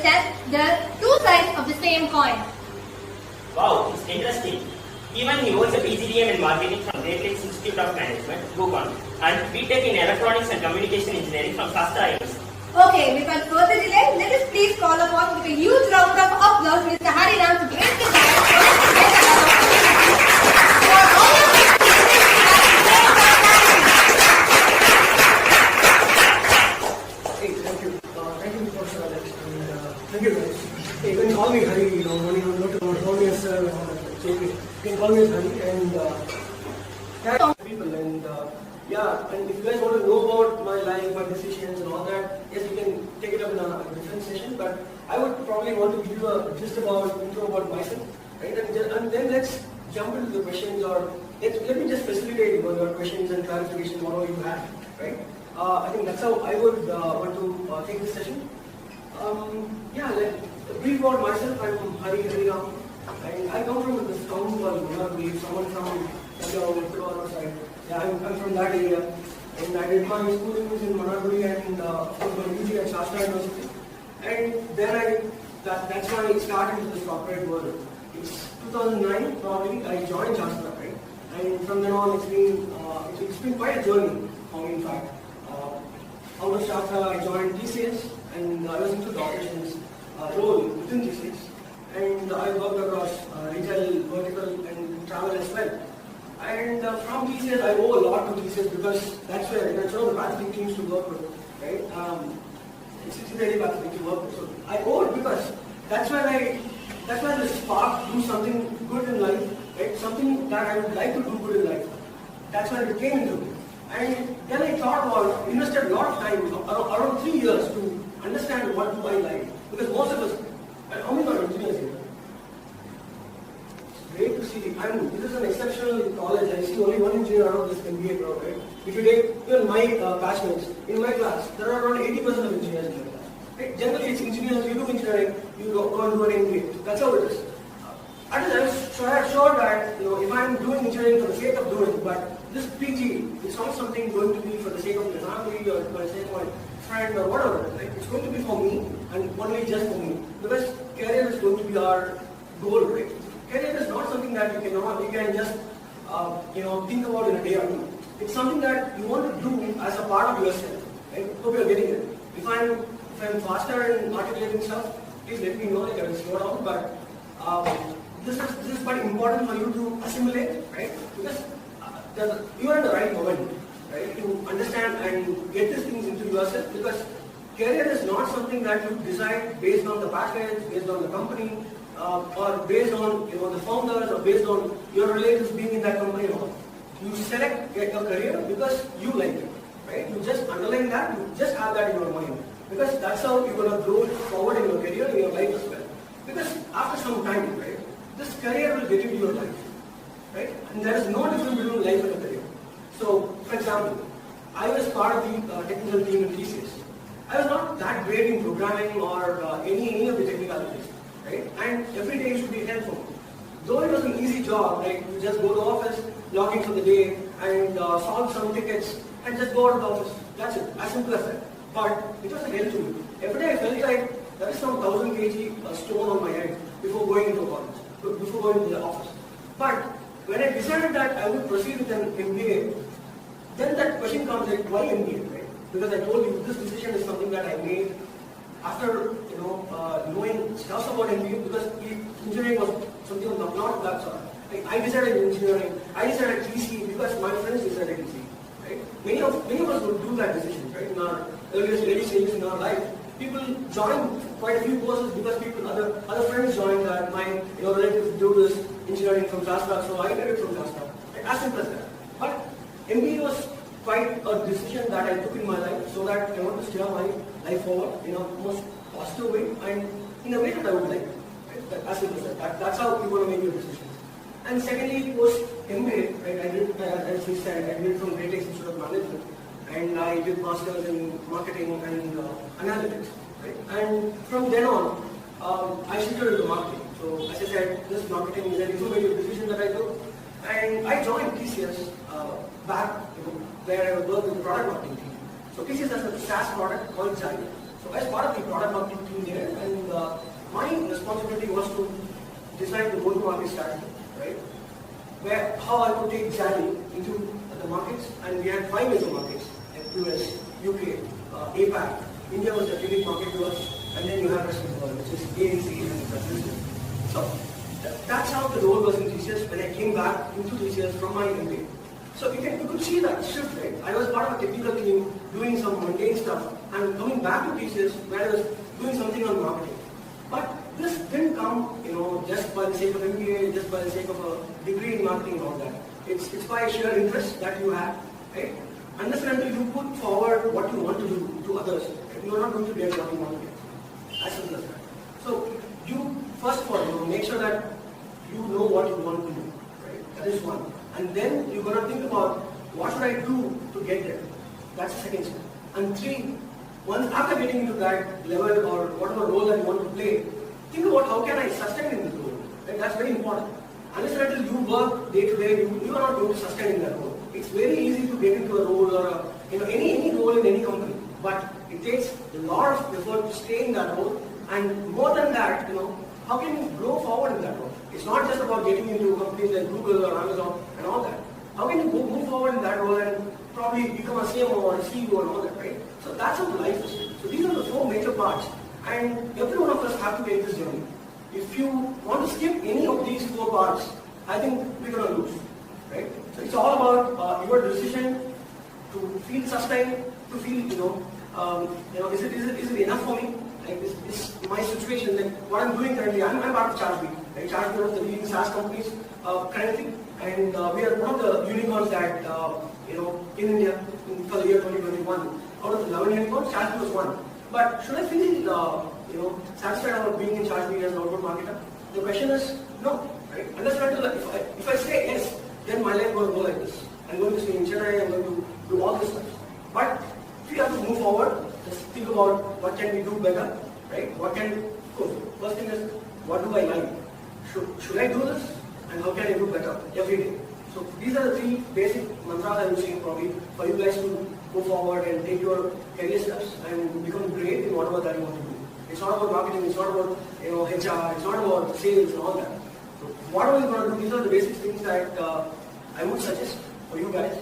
understand the two sides of the same coin. Wow, it's interesting. Even he holds a PGDM in marketing from Great Lakes Institute of Management, Gokon, and BTech in Electronics and Communication Engineering from Shastra University. Okay, without further delay, let us please call upon with a huge round of applause Mr. Hariram to grace the dance for all of us. Hey, thank you. Thank you, Mr. Alex. Thank you, guys. Hey, you can call me Hari, when you not call me as sir, you can call me as Hari, and people, and yeah, and if you guys want to know about my life, my decisions and all that, yes, you can take it up in a different session, but I would probably want to give you a just about intro about myself, right? And then let's jump into the questions, or let me just facilitate your questions and clarification, whatever you have, right? I think that's how I would want to take this session. Yeah, a brief about myself. I'm Hariram, and I come from this town called Manaduri. Someone from Tanjore side. Yeah, I'm from that area, and I did my schooling in Manaduri, and of course my UG at Shastra University. And then that's why I started into this corporate world. It's 2009 probably. I joined Shastra, right? And from then on, it's been quite a journey for me, in fact. Out of Shastra, I joined TCS, and I was into the operations role within TCS. And I worked across retail, vertical, and travel as well. And from TCS, I owe a lot to TCS because that's one of the pathfic teams to work with, right? It's really pathfic to work with. So I owe it because that's why the spark to do something good in life, right? Something that I would like to do good in life. That's why it came into it. And then I thought about, invested a lot of time, around 3 years, to understand what do I like. Because most of us, how many are engineers here? It's great to see. This is an exceptional college. I see only one engineer out of this MBA program, right? If you take even my batchmates, in my class, there are around 80% of engineers in my class. Right? Generally, it's engineers, you do engineering, you go and do an MBA. That's how it is. I was sure that if I'm doing engineering for the sake of doing it, but this PG is not something going to be for the sake of my family or for the sake of my friend or whatever. Right? It's going to be for me and only just for me, because career is going to be our goal, right? Career is not something that you can just think about in a day or two. It's something that you want to do as a part of yourself. Right? Hope you're getting it. If I'm faster in articulating stuff, please let me know. I will slow down, but. This is quite important for you to assimilate, right? Because you are in the right moment, right? To understand and get these things into yourself. Because career is not something that you decide based on the package, based on the company, or based on the founders, or based on your relatives being in that company. You select a career because you like it, right? You just underline that. You just have that in your mind, because that's how you're going to grow forward in your career, in your life as well. Because after some time, right? This career will get into your life, right? And there is no difference between life and a career. So, for example, I was part of the technical team in TCS. I was not that great in programming or any of the technicalities, right? And every day should be helpful. Though it was an easy job, like you just go to the office, log in for the day, and solve some tickets, and just go out of the office. That's it, as simple as that. But it was a help to me. Every day I felt like there is some 1,000 kg stone on my head before going into college. Before going to the office. But when I decided that I would proceed with an MBA, then that question comes like, why MBA, right? Because I told you this decision is something that I made after knowing stuff about MBA, because engineering was something not that sort. Like I decided engineering, I decided TC because my friends decided TC, right? Many of us would do that decision, right? In our early stages in our life. People join quite a few courses because other friends joined that. My relatives do this engineering from Shastra, so I did it from Shastra. As simple as that. But MBA was quite a decision that I took in my life, so that I want to steer my life forward in a most positive way and in a way that I would like. Right? As simple as that. That's how you want to make your decisions. And secondly, post MBA, right? I did, as we said, I did from Great Lakes Institute of Management. And I did masters in marketing and analytics, right? And from then on, I shifted into marketing. So as I said, this marketing is an innovative decision that I took, and I joined TCS back where I worked with the product marketing team. So TCS has a SaaS product called Cherish. So as part of the product marketing team there, and was to decide the go-to-market strategy, right? Where how I would take Xani into the markets, and we had 5 major markets, like US, UK, APAC. India was the big market to us, and then you have rest of the world, which is ANC and Brazil. So that's how the role was in TCS when I came back into TCS from my MBA. So you could see that shift, right? I was part of a technical team doing some mundane stuff, and coming back to TCS where I was doing something on marketing. But this didn't come, just by the sake of MBA, just by the sake of a degree in marketing and all that. It's by sheer interest that you have, right? Unless and until you put forward what you want to do to others, you're not going to get what you want to get. As simple as that. So you first of all, make sure that you know what you want to do, right? That is one. And then you're going to think about what should I do to get there. That's the second step. And 3, once after getting into that level or whatever role that you want to play, think about how can I sustain in this role. Right? That's very important. Unless and until you work day to day, you are not going to sustain in that role. It's very easy to get into a role or any role in any company, but it takes a lot of effort to stay in that role. And more than that, how can you grow forward in that role? It's not just about getting into companies like Google or Amazon and all that. How can you move forward in that role and probably become a CMO or a CEO and all that, right? So that's how life is. So these are the 4 major parts, and every one of us have to take this journey. If you want to skip any of these 4 parts, I think we're going to lose, right? So it's all about your decision to feel sustained, to feel, is it enough for me? Like this my situation, like what I'm doing currently, I'm part of Cherish. Right? Cherish is one of the leading SaaS companies currently, and we are one of the unicorns that in India for the year 2021. Out of the 11 unicorns, Cherish was one. But should I feel satisfied about being in Cherish as an outbound marketer? The question is no. Right? Unless if I say yes, then my life will go like this. I'm going to stay in Chennai. I'm going to do all this stuff. But if you have to move forward, just think about what can we do better, right? First thing is, what do I like? Should I do this? And how can I do better every day? So these are the 3 basic mantras I would say probably for you guys to go forward and take your career steps and become great in whatever that you want to do. It's not about marketing, it's not about HR, it's not about sales and all that. So what are we going to do? These are the basic things that I would suggest for you guys.